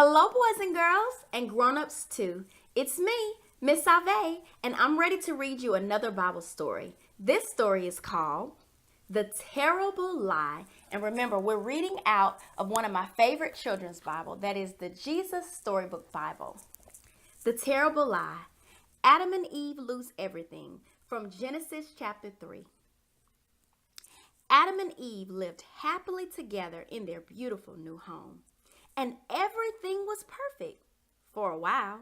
Hello, boys and girls, and grown-ups too. It's me, Miss Ave, and I'm ready to read you another Bible story. This story is called The Terrible Lie. And remember, we're reading out of one of my favorite children's Bible, that is the Jesus Storybook Bible. The Terrible Lie. Adam and Eve lose everything, from Genesis chapter 3. Adam and Eve lived happily together in their beautiful new home. And everything was perfect for a while.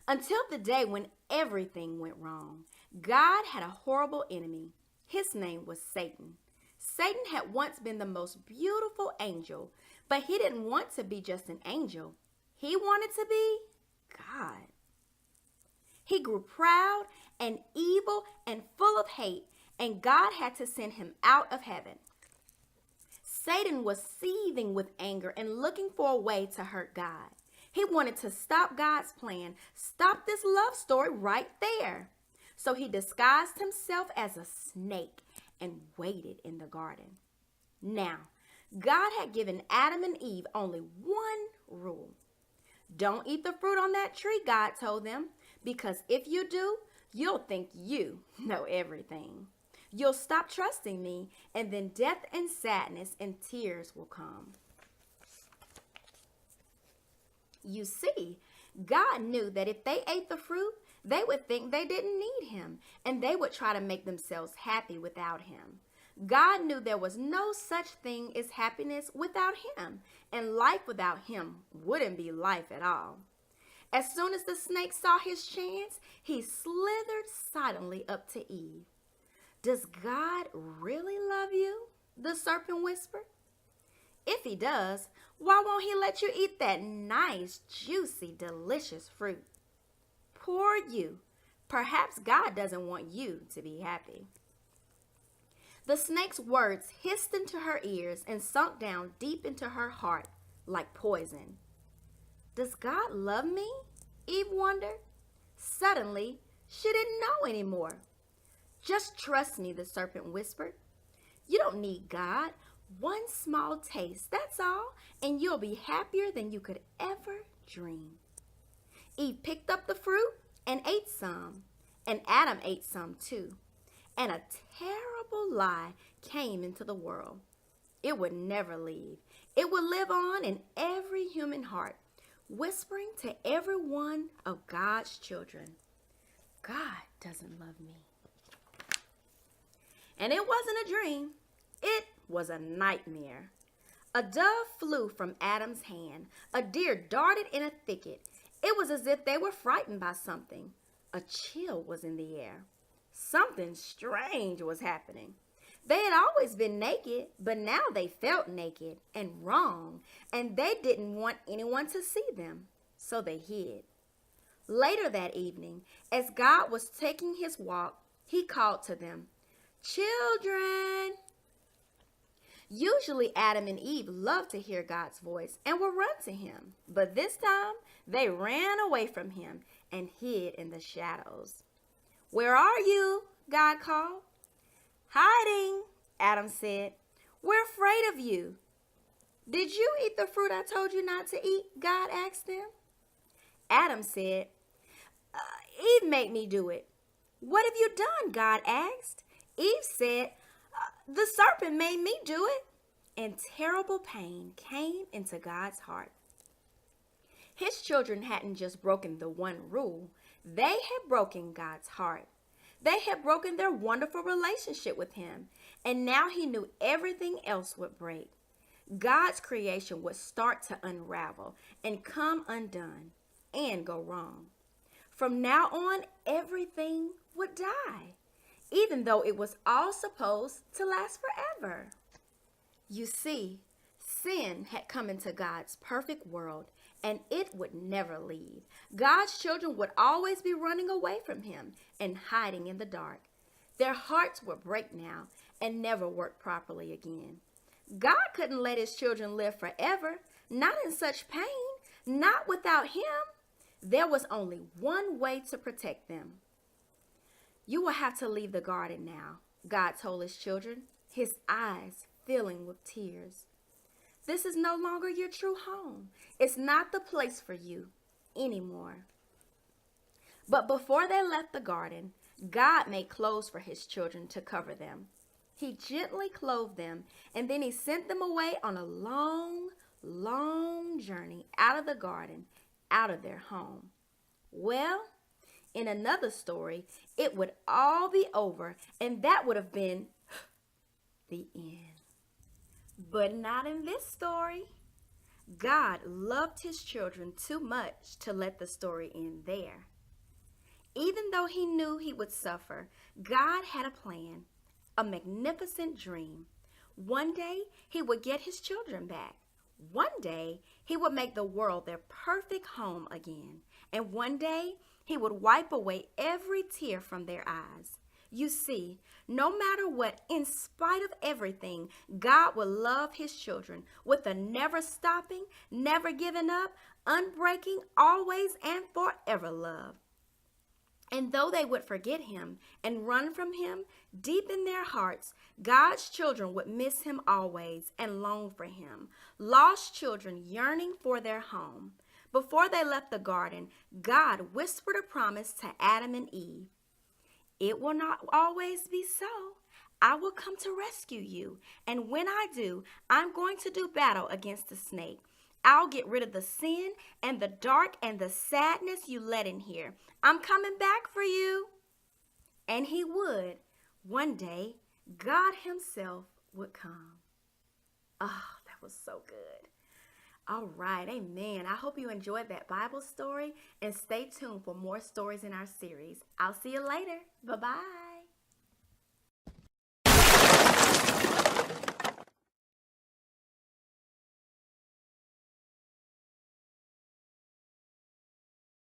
Until the day when everything went wrong. God had a horrible enemy. His name was Satan. Satan had once been the most beautiful angel, but he didn't want to be just an angel. He wanted to be God. He grew proud and evil and full of hate, and God had to send him out of heaven. Satan was seething with anger and looking for a way to hurt God. He wanted to stop God's plan, stop this love story right there. So he disguised himself as a snake and waited in the garden. Now, God had given Adam and Eve only one rule. Don't eat the fruit on that tree, God told them, because if you do, you'll think you know everything. You'll stop trusting me, and then death and sadness and tears will come. You see, God knew that if they ate the fruit, they would think they didn't need him, and they would try to make themselves happy without him. God knew there was no such thing as happiness without him, and life without him wouldn't be life at all. As soon as the snake saw his chance, he slithered silently up to Eve. Does God really love you? The serpent whispered. If he does, why won't he let you eat that nice, juicy, delicious fruit? Poor you. Perhaps God doesn't want you to be happy. The snake's words hissed into her ears and sunk down deep into her heart like poison. Does God love me? Eve wondered. Suddenly, she didn't know anymore. Just trust me, the serpent whispered. You don't need God. One small taste, that's all, and you'll be happier than you could ever dream. Eve picked up the fruit and ate some, and Adam ate some too. And a terrible lie came into the world. It would never leave. It would live on in every human heart, whispering to every one of God's children, God doesn't love me. And it wasn't a dream. It was a nightmare. A dove flew from Adam's hand. A deer darted in a thicket. It was as if they were frightened by something. A chill was in the air. Something strange was happening. They had always been naked, but now they felt naked and wrong, and they didn't want anyone to see them, so they hid. Later that evening, as God was taking his walk, he called to them, Children! Usually Adam and Eve loved to hear God's voice and would run to him. But this time they ran away from him and hid in the shadows. Where are you? God called. Hiding, Adam said. We're afraid of you. Did you eat the fruit I told you not to eat? God asked them. Adam said, Eve made me do it. What have you done? God asked. Eve said, the serpent made me do it. And terrible pain came into God's heart. His children hadn't just broken the one rule. They had broken God's heart. They had broken their wonderful relationship with him. And now he knew everything else would break. God's creation would start to unravel and come undone and go wrong. From now on, everything would die, even though it was all supposed to last forever. You see, sin had come into God's perfect world, and it would never leave. God's children would always be running away from him and hiding in the dark. Their hearts would break now and never work properly again. God couldn't let his children live forever, not in such pain, not without him. There was only one way to protect them. You will have to leave the garden now, God told his children, his eyes filling with tears. This is no longer your true home. It's not the place for you anymore. But before they left the garden, God made clothes for his children to cover them. He gently clothed them, and then he sent them away on a long, long journey out of the garden, out of their home. Well, in another story, it would all be over, and that would have been the end. But not in this story. God loved his children too much to let the story end there. Even though he knew he would suffer, God had a plan, a magnificent dream. One day, he would get his children back. One day, he would make the world their perfect home again. And one day, he would wipe away every tear from their eyes. You see, no matter what, in spite of everything, God will love his children with a never stopping, never giving up, unbreaking, always and forever love. And though they would forget him and run from him, deep in their hearts, God's children would miss him always and long for him. Lost children yearning for their home. Before they left the garden, God whispered a promise to Adam and Eve. It will not always be so. I will come to rescue you. And when I do, I'm going to do battle against the snake. I'll get rid of the sin and the dark and the sadness you let in here. I'm coming back for you. And he would. One day, God himself would come. Oh, that was so good. All right, amen. I hope you enjoyed that Bible story, and stay tuned for more stories in our series. I'll see you later. Bye-bye.